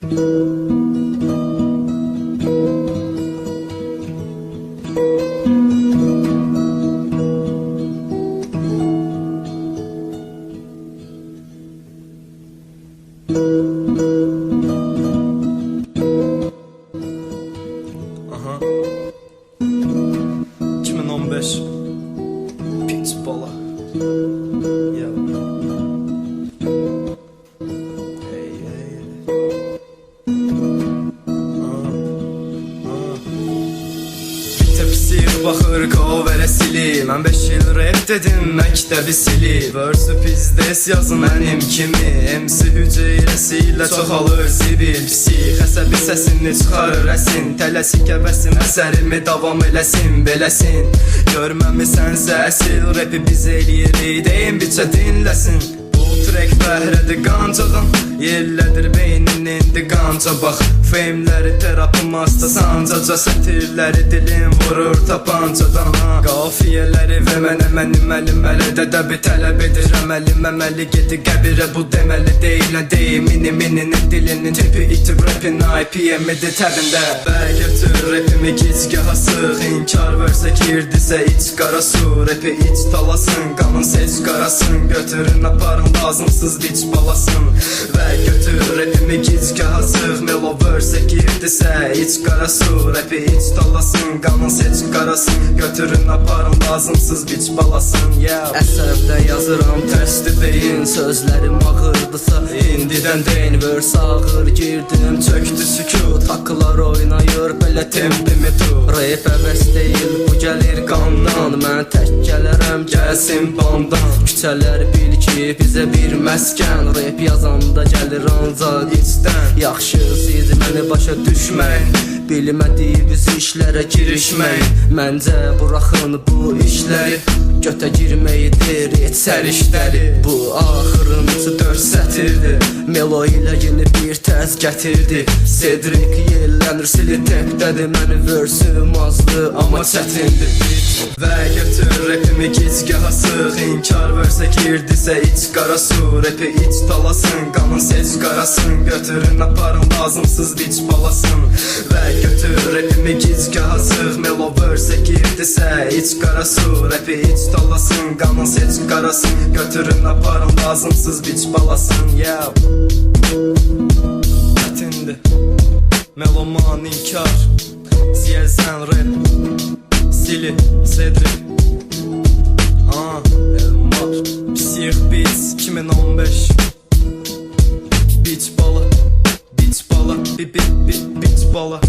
Aha 2015 Piç bala. Yeah. Hey, hey. Tepsi baxır coverə silib. Mən 5 il rap dedim, məktəbi silib. Versi pizdes yazın mənim kimi. MC hüceyrəsi ilə çoxalır zibil. Psix əsəbi səsini çıxarır əsin. Tələsik əbəsim əsərimi davam eləsin, beləsin. Görməmisənsə əsil rapi biz eləyirik. Deyim biçə dinləsin. Trek bəhrədir qancağın, yellədir beyninin indi qanca. Bax, feymləri terapım hasta sancaca. Sətirləri dilim vurur tapancadan. Qafiyələri və mənə mənim əlim əlidə dəbi tələb edir. Əməlim əməli gedi qəbirə, bu deməli deyilən deyim. Mininin dilinin tipi itib rapin IPM-idi təbində. Bəy götür rapimi gizgaha sıx. İnkar versə girdisə iç qara su. Rapi iç talasın, qanın seç qarasın. Götürün aparın lazımsız biç balasın. Və götür rapimi gizgaha sıx. Melo versə girdisə iç qara su. Rapi iç talasın, qanın seç qarasın. Götürün aparın lazımsız biç balasın. Əsərdə yazıram tərsdi beyin. Sözlərim ağırdısa indidən deyin. Vers ağır girdim, çöktü sükut. Haqqılar oynayır, belə tempimi tut. Rap əvəz deyil, bu gəlir qandan. Mən tək gələrəm, gəlsin bandan. Küçələr bil ki, bizə bir məskən. Rap yazanda gəlir ancaq içdən. Yaxşı siz məni başa düşməyin. Bilmədiyiniz işlərə girişməyin. Məncə buraxın bu işləri. Götə girməyidir, et sərişləri. Bu axırıncı 4 sətirdir. Melo ilə yeni bir təz gətirdi. Cedric yellənir, sili tempdədir. Mənim versüm azdı, amma çətindir. Və götür rapimi gizgaha sıx. İnkar versə girdisə iç qara su. Rapi iç talasın, qanın seç qarasın. Götürün aparın lazımsız biç balasın. Və götür rapimi gizgaha sıx. Melo versə girdisə iç qara su. Rapi iç talasın, qanın seç qarasın. Götürün aparın lazımsız biç balasın. Çətindir Meloman inkar. Ziyəlsən rap Sili, Cedric Elmar Psix Beats 2015 Biç bala Biç bala Biç bala